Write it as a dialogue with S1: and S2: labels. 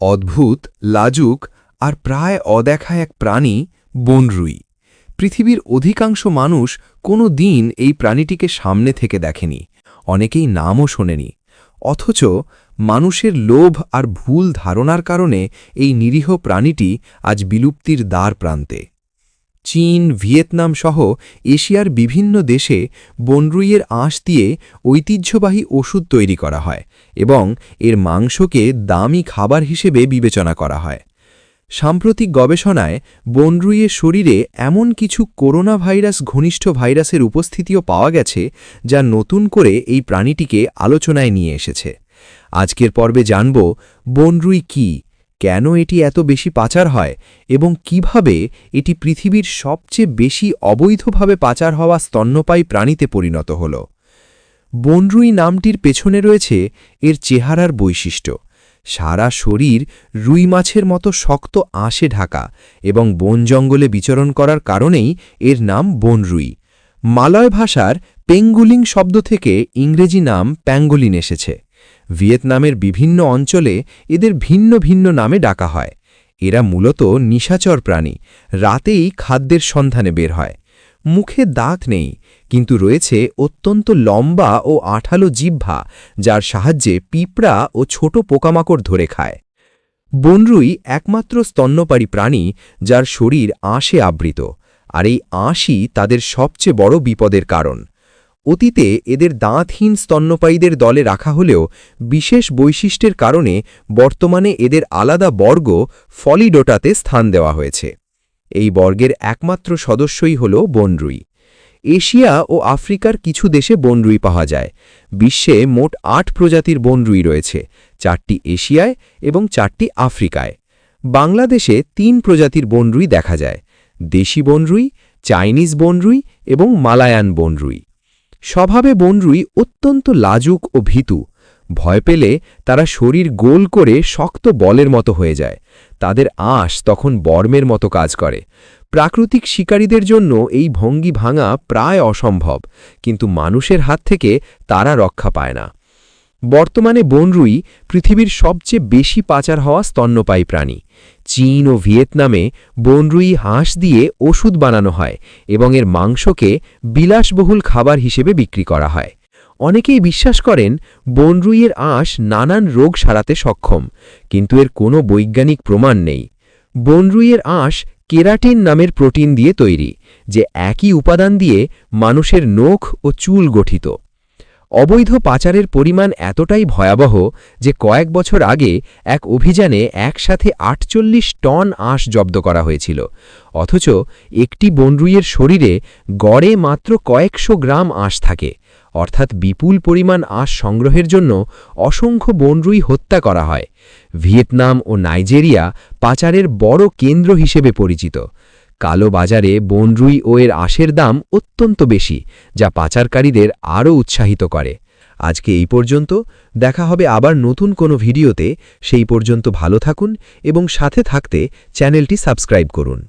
S1: অদ্ভুত, লাজুক আর প্রায় অদেখা এক প্রাণী বনরুই। পৃথিবীর অধিকাংশ মানুষ কোনো দিন এই প্রাণীটিকে সামনে থেকে দেখেনি, অনেকেই নামও শোনেনি। অথচ মানুষের লোভ আর ভুল ধারণার কারণে এই নিরীহ প্রাণীটি আজ বিলুপ্তির দ্বার প্রান্তে। চীন, ভিয়েতনাম সহ এশিয়ার বিভিন্ন দেশে বনরুইয়ের আঁশ দিয়ে ঐতিহ্যবাহী ওষুধ তৈরি করা হয় এবং এর মাংসকে দামি খাবার হিসেবে বিবেচনা করা হয়। সাম্প্রতিক গবেষণায় বনরুইয়ের শরীরে এমন কিছু করোনা ভাইরাস ঘনিষ্ঠ ভাইরাসের উপস্থিতিও পাওয়া গেছে, যা নতুন করে এই প্রাণীটিকে আলোচনায় নিয়ে এসেছে। আজকের পর্বে জানব বনরুই কী, কেন এটি এত বেশি পাচার হয় এবং কিভাবে এটি পৃথিবীর সবচেয়ে বেশি অবৈধভাবে পাচার হওয়া স্তন্যপায়ী প্রাণীতে পরিণত হল। বনরুই নামটির পেছনে রয়েছে এর চেহারার বৈশিষ্ট্য। সারা শরীর রুই মাছের মতো শক্ত আঁশে ঢাকা এবং বন জঙ্গলে বিচরণ করার কারণেই এর নাম বনরুই। মালয় ভাষার পেঙ্গুলিং শব্দ থেকে ইংরেজি নাম প্যাঙ্গোলিন এসেছে। ভিয়েতনামের বিভিন্ন অঞ্চলে এদের ভিন্ন ভিন্ন নামে ডাকা হয়। এরা মূলত নিশাচর প্রাণী, রাতেই খাদ্যের সন্ধানে বের হয়। মুখে দাঁত নেই, কিন্তু রয়েছে অত্যন্ত লম্বা ও আঠালো জিহ্বা, যার সাহায্যে পিঁপড়া ও ছোট পোকামাকড় ধরে খায়। বনরুই একমাত্র স্তন্যপায়ী প্রাণী যার শরীর আঁশে আবৃত, আর এই আঁশই তাদের সবচেয়ে বড় বিপদের কারণ। অতীতে এদের দাঁতহীন স্তন্যপায়ীদের দলে রাখা হলেও বিশেষ বৈশিষ্ট্যের কারণে বর্তমানে এদের আলাদা বর্গ ফলিডোটাতে স্থান দেওয়া হয়েছে। এই বর্গের একমাত্র সদস্যই হল বনরুই। এশিয়া ও আফ্রিকার কিছু দেশে বনরুই পাওয়া যায়। বিশ্বে মোট ৮ প্রজাতির বনরুই রয়েছে, 4টি এশিয়ায় এবং 4টি আফ্রিকায়। বাংলাদেশে 3 প্রজাতির বনরুই দেখা যায়: দেশি বনরুই, চাইনিজ বনরুই এবং মালায়ান বনরুই। স্বভাবে বনরুই অত্যন্ত লাজুক ও ভীতু। ভয় পেলে তারা শরীর গোল করে শক্ত বলের মতো হয়ে যায়। তাদের আঁশ তখন বর্মের মতো কাজ করে। প্রাকৃতিক শিকারীদের জন্য এই ভঙ্গি ভাঙা প্রায় অসম্ভব, কিন্তু মানুষের হাত থেকে তারা রক্ষা পায় না। বর্তমানে বনরুই পৃথিবীর সবচেয়ে বেশি পাচার হওয়া স্তন্যপায়ী প্রাণী। চীন ও ভিয়েতনামে বনরুই হাঁস দিয়ে ওষুধ বানানো হয় এবং এর মাংসকে বিলাসবহুল খাবার হিসেবে বিক্রি করা হয়। অনেকেই বিশ্বাস করেন বনরুইয়ের আঁশ নানান রোগ সারাতে সক্ষম, কিন্তু এর কোনো বৈজ্ঞানিক প্রমাণ নেই। বনরুইয়ের আঁশ কেরাটিন নামের প্রোটিন দিয়ে তৈরি, যে একই উপাদান দিয়ে মানুষের নখ ও চুল গঠিত। অবৈধ পাচারের পরিমাণ এতটাই ভয়াবহ যে কয়েক বছর আগে এক অভিযানে একসাথে ৪৮ টন আঁশ জব্দ করা হয়েছিল। অথচ একটি বনরুইয়ের শরীরে গড়ে মাত্র কয়েকশো গ্রাম আঁশ থাকে, অর্থাৎ বিপুল পরিমাণ আঁশ সংগ্রহের জন্য অসংখ্য বনরুই হত্যা করা হয়। ভিয়েতনাম ও নাইজেরিয়া পাচারের বড় কেন্দ্র হিসেবে পরিচিত। কালো বাজারে বনরুই ও এর আঁশের দাম অত্যন্ত বেশি, যা পাচারকারীদের আরও উৎসাহিত করে। আজকে এই পর্যন্ত, দেখা হবে আবার নতুন কোনো ভিডিওতে। সেই পর্যন্ত ভালো থাকুন এবং সাথে থাকতে চ্যানেলটি সাবস্ক্রাইব করুন।